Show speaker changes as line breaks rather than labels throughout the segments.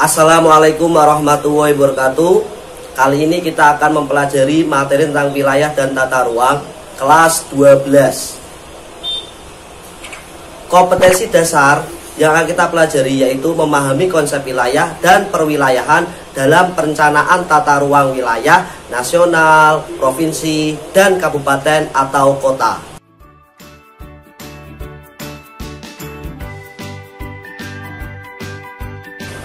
Assalamualaikum warahmatullahi wabarakatuh. Kali ini kita akan mempelajari materi tentang wilayah dan tata ruang kelas 12. Kompetensi dasar yang akan kita pelajari yaitu memahami konsep wilayah dan perwilayahan dalam perencanaan tata ruang wilayah nasional, provinsi, dan kabupaten atau kota.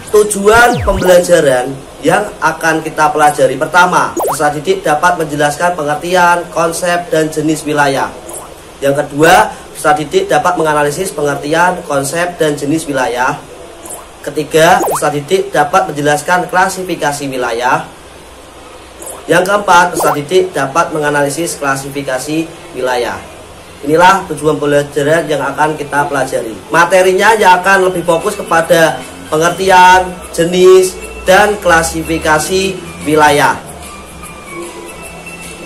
Tujuan pembelajaran yang akan kita pelajari: pertama, peserta didik dapat menjelaskan pengertian, konsep, dan jenis wilayah. Yang kedua, peserta didik dapat menganalisis pengertian, konsep, dan jenis wilayah. Ketiga, peserta didik dapat menjelaskan klasifikasi wilayah. Yang keempat, peserta didik dapat menganalisis klasifikasi wilayah. Inilah tujuan pembelajaran yang akan kita pelajari. Materinya yang akan lebih fokus kepada pengertian, jenis, dan klasifikasi wilayah.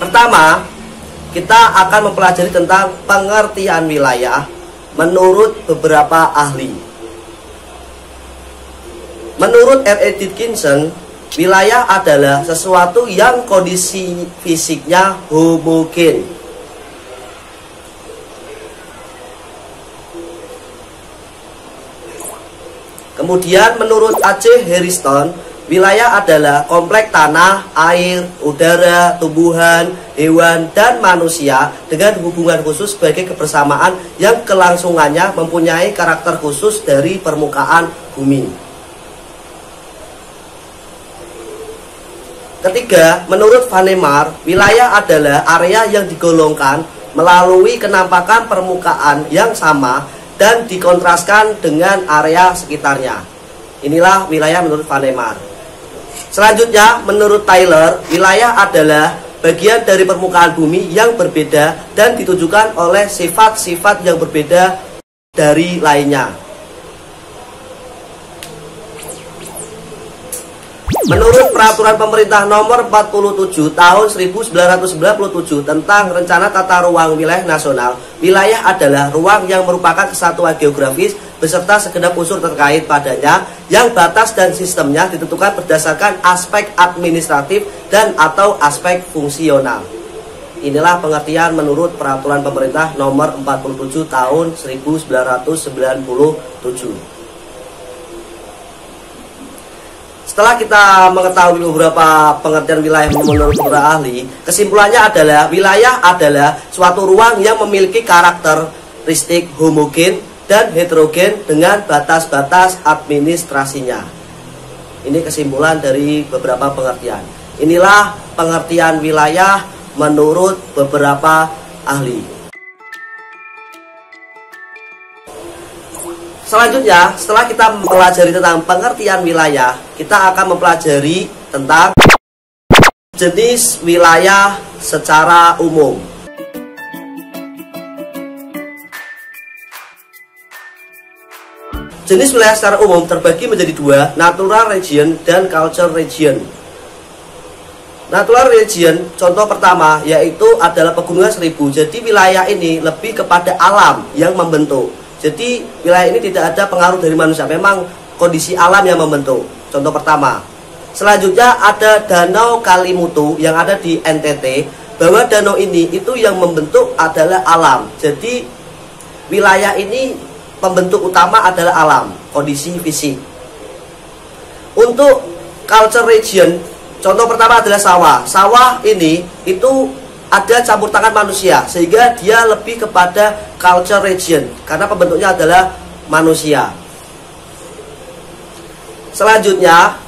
Pertama, kita akan mempelajari tentang pengertian wilayah menurut beberapa ahli. Menurut R.A. Dickinson, wilayah adalah sesuatu yang kondisi fisiknya homogen. Kemudian menurut A.C. Harrison, wilayah adalah kompleks tanah, air, udara, tumbuhan, hewan, dan manusia dengan hubungan khusus sebagai kebersamaan yang kelangsungannya mempunyai karakter khusus dari permukaan bumi. Ketiga, menurut Vanemar, wilayah adalah area yang digolongkan melalui kenampakan permukaan yang sama dan dikontraskan dengan area sekitarnya. Inilah wilayah menurut Vanemar. Selanjutnya, menurut Taylor, wilayah adalah bagian dari permukaan bumi yang berbeda dan ditujukan oleh sifat-sifat yang berbeda dari lainnya. Menurut Peraturan Pemerintah Nomor 47 Tahun 1997 tentang Rencana Tata Ruang Wilayah Nasional, wilayah adalah ruang yang merupakan kesatuan geografis beserta segenap unsur terkait padanya yang batas dan sistemnya ditentukan berdasarkan aspek administratif dan atau aspek fungsional. Inilah pengertian menurut Peraturan Pemerintah Nomor 47 Tahun 1997. Setelah kita mengetahui beberapa pengertian wilayah menurut beberapa ahli, kesimpulannya adalah wilayah adalah suatu ruang yang memiliki karakteristik homogen dan heterogen dengan batas-batas administrasinya. Ini kesimpulan dari beberapa pengertian. Inilah pengertian wilayah menurut beberapa ahli. Selanjutnya, setelah kita mempelajari tentang pengertian wilayah, kita akan mempelajari tentang jenis wilayah secara umum. Jenis wilayah secara umum terbagi menjadi dua, natural region dan culture region. Natural region, contoh pertama, yaitu adalah Pegunungan Seribu. Jadi wilayah ini lebih kepada alam yang membentuk. Jadi wilayah ini tidak ada pengaruh dari manusia, memang kondisi alam yang membentuk. Contoh pertama. Selanjutnya ada Danau Kalimutu yang ada di NTT, bahwa danau ini itu yang membentuk adalah alam. Jadi wilayah ini pembentuk utama adalah alam, kondisi fisik. Untuk culture region, contoh pertama adalah sawah. Sawah ini itu ada campur tangan manusia, sehingga dia lebih kepada culture region karena pembentuknya adalah manusia. Selanjutnya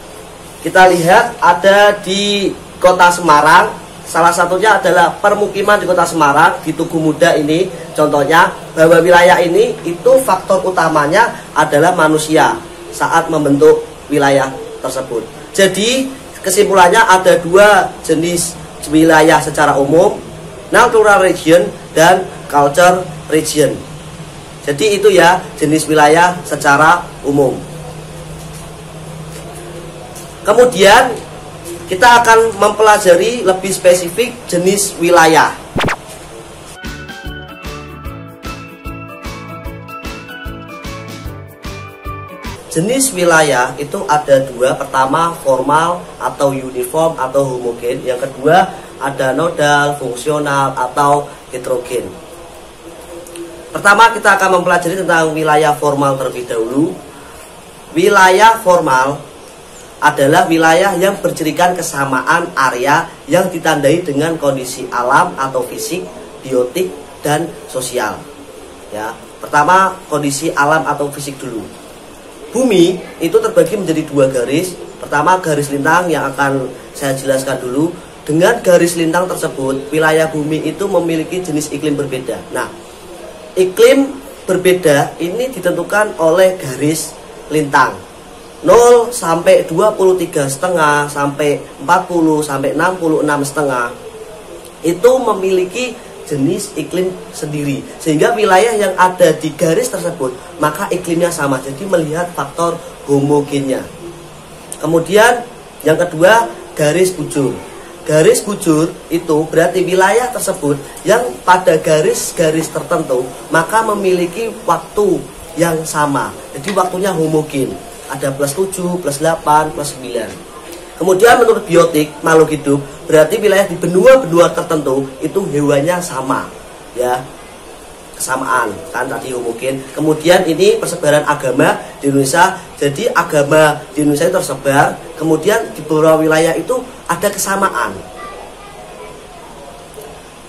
kita lihat ada di Kota Semarang. Salah satunya adalah permukiman di Kota Semarang, di Tugu Muda ini. Contohnya bahwa wilayah ini itu faktor utamanya adalah manusia saat membentuk wilayah tersebut. Jadi kesimpulannya ada dua jenis wilayah secara umum, natural region dan culture region. Jadi itu ya jenis wilayah secara umum. Kemudian kita akan mempelajari lebih spesifik jenis wilayah. jenis wilayah itu ada dua. Pertama, formal atau uniform atau homogen. Yang kedua, ada nodal, fungsional atau heterogen. Pertama, kita akan mempelajari tentang wilayah formal terlebih dahulu. Wilayah formal adalah wilayah yang bercirikan kesamaan area yang ditandai dengan kondisi alam atau fisik, biotik, dan sosial. Ya, pertama kondisi alam atau fisik dulu. Bumi itu terbagi menjadi dua garis. Pertama, garis lintang yang akan saya jelaskan dulu. Dengan garis lintang tersebut, wilayah bumi itu memiliki jenis iklim berbeda. Nah, iklim berbeda ini ditentukan oleh garis lintang 0 sampai 23,5 sampai 40 sampai 66,5 itu memiliki jenis iklim sendiri, sehingga wilayah yang ada di garis tersebut maka iklimnya sama. Jadi melihat faktor homogennya. Kemudian yang kedua, garis bujur. Garis bujur itu berarti wilayah tersebut yang pada garis-garis tertentu maka memiliki waktu yang sama. Jadi waktunya homogen. Ada +7, +8, +9. Kemudian menurut biotik, makhluk hidup, berarti wilayah di benua-benua tertentu itu hewannya sama, ya, kesamaan, kan tadi homogen. Kemudian ini persebaran agama di Indonesia, jadi agama di Indonesia itu tersebar. Kemudian di beberapa wilayah itu ada kesamaan.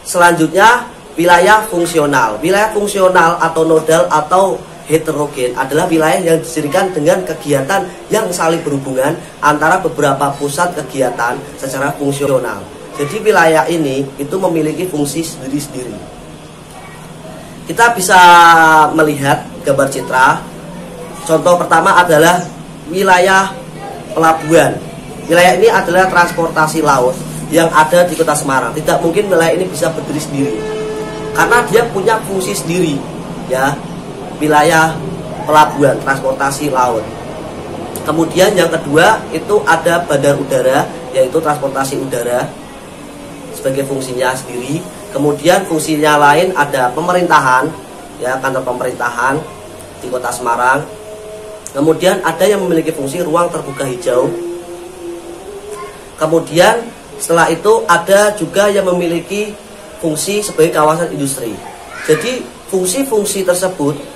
Selanjutnya, wilayah fungsional. Wilayah fungsional atau nodal atau heterogen adalah wilayah yang dicirikan dengan kegiatan yang saling berhubungan antara beberapa pusat kegiatan secara fungsional. Jadi wilayah ini itu memiliki fungsi sendiri-sendiri. Kita bisa melihat gambar citra. Contoh pertama adalah wilayah pelabuhan. Wilayah ini adalah transportasi laut yang ada di Kota Semarang. Tidak mungkin wilayah ini bisa berdiri sendiri karena dia punya fungsi sendiri, ya. Wilayah pelabuhan, transportasi laut. Kemudian yang kedua itu ada bandar udara, yaitu transportasi udara sebagai fungsinya sendiri. Kemudian fungsinya lain ada pemerintahan, ya, kantor pemerintahan di Kota Semarang. Kemudian ada yang memiliki fungsi ruang terbuka hijau. Kemudian setelah itu ada juga yang memiliki fungsi sebagai kawasan industri. Jadi fungsi-fungsi tersebut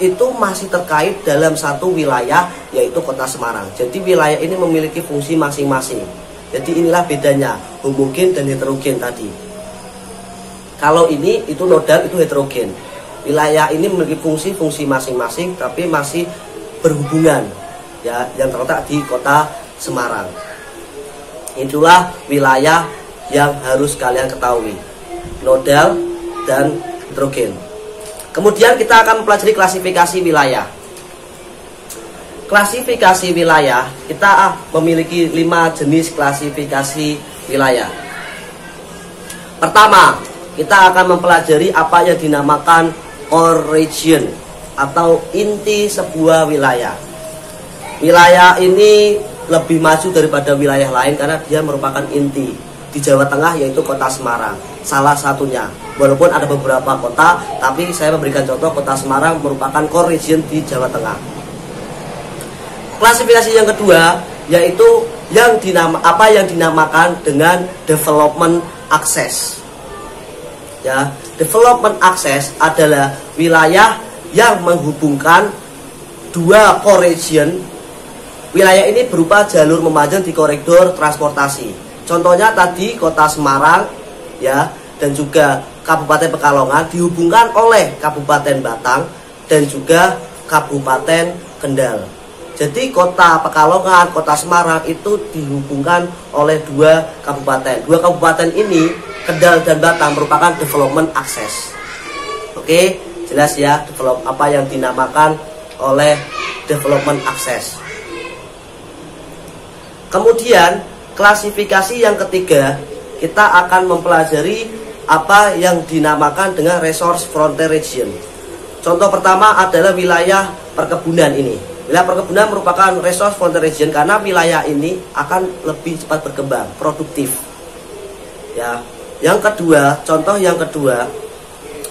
itu masih terkait dalam satu wilayah, yaitu Kota Semarang. Jadi wilayah ini memiliki fungsi masing-masing. Jadi inilah bedanya homogen dan heterogen tadi. Kalau ini itu nodal, itu heterogen. Wilayah ini memiliki fungsi-fungsi masing-masing tapi masih berhubungan, ya, yang terletak di Kota Semarang. Itulah wilayah yang harus kalian ketahui, nodal dan heterogen. Kemudian kita akan mempelajari klasifikasi wilayah. Klasifikasi wilayah, kita memiliki 5 jenis klasifikasi wilayah. Pertama, kita akan mempelajari apa yang dinamakan core region atau inti sebuah wilayah. Wilayah ini lebih maju daripada wilayah lain karena dia merupakan inti di Jawa Tengah, yaitu Kota Semarang. Salah satunya, walaupun ada beberapa kota, tapi saya memberikan contoh Kota Semarang merupakan core region di Jawa Tengah. Klasifikasi yang kedua yaitu yang dinamakan dengan development access. Ya, development access adalah wilayah yang menghubungkan dua core region. Wilayah ini berupa jalur memanjang di koridor transportasi. Contohnya tadi Kota Semarang, ya, dan juga Kabupaten Pekalongan dihubungkan oleh Kabupaten Batang dan juga Kabupaten Kendal. Jadi Kota Pekalongan, Kota Semarang itu dihubungkan oleh dua kabupaten. Dua kabupaten ini, Kendal dan Batang, merupakan development access. Oke, jelas ya, apa yang dinamakan oleh development access. Kemudian klasifikasi yang ketiga, kita akan mempelajari apa yang dinamakan dengan resource frontier region. Contoh pertama adalah wilayah perkebunan ini. Wilayah perkebunan merupakan resource frontier region karena wilayah ini akan lebih cepat berkembang, produktif. Ya. Yang kedua, contoh yang kedua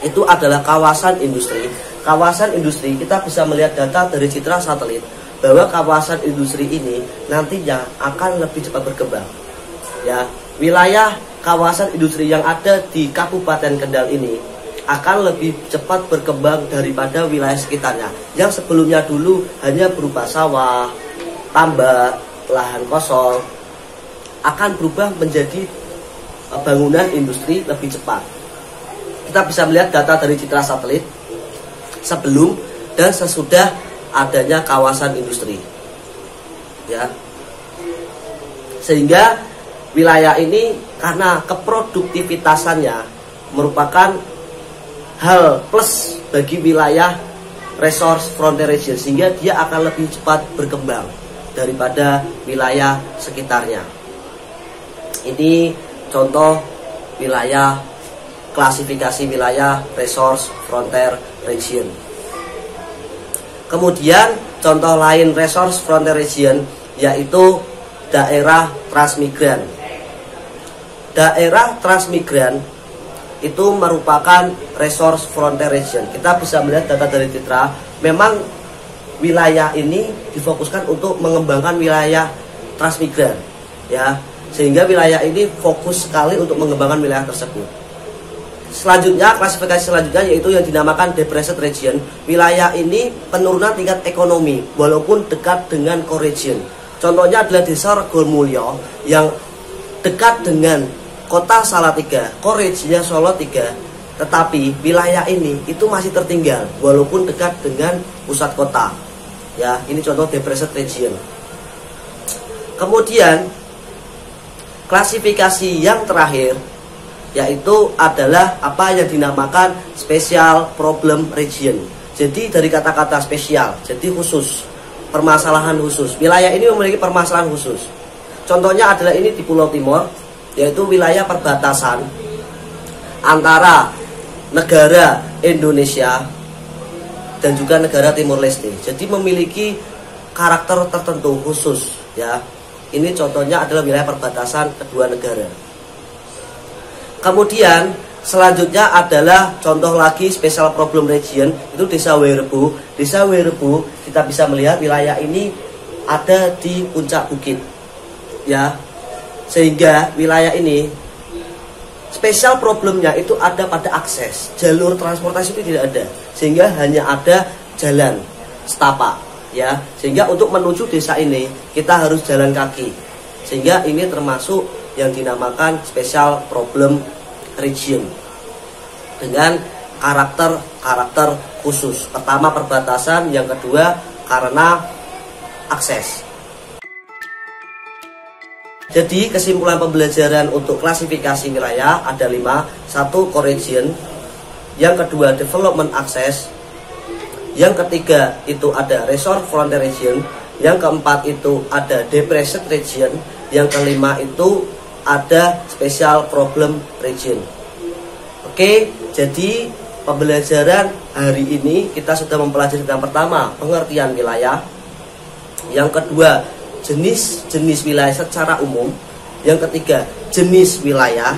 itu adalah kawasan industri. Kawasan industri kita bisa melihat data dari citra satelit bahwa kawasan industri ini nantinya akan lebih cepat berkembang. Ya, wilayah kawasan industri yang ada di Kabupaten Kendal ini akan lebih cepat berkembang daripada wilayah sekitarnya yang sebelumnya dulu hanya berupa sawah, tambak, lahan kosong, akan berubah menjadi bangunan industri lebih cepat. Kita bisa melihat data dari citra satelit sebelum dan sesudah adanya kawasan industri, ya. Sehingga wilayah ini karena keproduktivitasannya merupakan hal plus bagi wilayah resource frontier region, sehingga dia akan lebih cepat berkembang daripada wilayah sekitarnya. Ini contoh wilayah, klasifikasi wilayah resource frontier region. Kemudian contoh lain resource frontier region yaitu daerah transmigran. Daerah transmigran itu merupakan resource frontier region. Kita bisa melihat data dari citra, memang wilayah ini difokuskan untuk mengembangkan wilayah transmigran, ya, sehingga wilayah ini fokus sekali untuk mengembangkan wilayah tersebut. Selanjutnya, klasifikasi selanjutnya yaitu yang dinamakan depressed region. Wilayah ini penurunan tingkat ekonomi walaupun dekat dengan core region. Contohnya adalah desa Regomulyo yang dekat dengan kota Salatiga, core regionnya Solo 3, tetapi wilayah ini itu masih tertinggal walaupun dekat dengan pusat kota. Ya, ini contoh depressed region. Kemudian klasifikasi yang terakhir yaitu adalah apa yang dinamakan special problem region. Jadi dari kata-kata spesial, jadi khusus, permasalahan khusus. Wilayah ini memiliki permasalahan khusus. Contohnya adalah ini di Pulau Timor, yaitu wilayah perbatasan antara negara Indonesia dan juga negara Timor Leste. Jadi memiliki karakter tertentu khusus, ya. Ini contohnya adalah wilayah perbatasan kedua negara. Kemudian selanjutnya adalah contoh lagi special problem region, itu desa Werebo. Desa Werebo kita bisa melihat wilayah ini ada di puncak bukit, ya, sehingga wilayah ini special problemnya itu ada pada akses. Jalur transportasi itu tidak ada, sehingga hanya ada jalan setapak, ya, sehingga untuk menuju desa ini kita harus jalan kaki, sehingga ini termasuk yang dinamakan special problem region dengan karakter khusus. Pertama perbatasan, yang kedua karena akses. Jadi kesimpulan pembelajaran untuk klasifikasi wilayah ada 5. 1, core region. Yang kedua development access. Yang ketiga itu ada resource frontier region. Yang keempat itu ada depressed region. Yang kelima itu ada special problem region. Oke, jadi pembelajaran hari ini kita sudah mempelajari yang pertama pengertian wilayah, yang kedua jenis-jenis wilayah secara umum, yang ketiga jenis wilayah,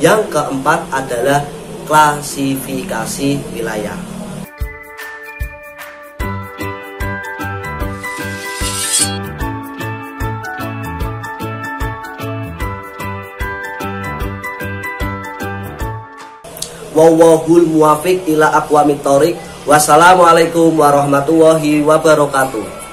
yang keempat adalah klasifikasi wilayah. Wallahul muwafiq ila aqwamit thoriq. Wassalamualaikum warahmatullahi wabarakatuh.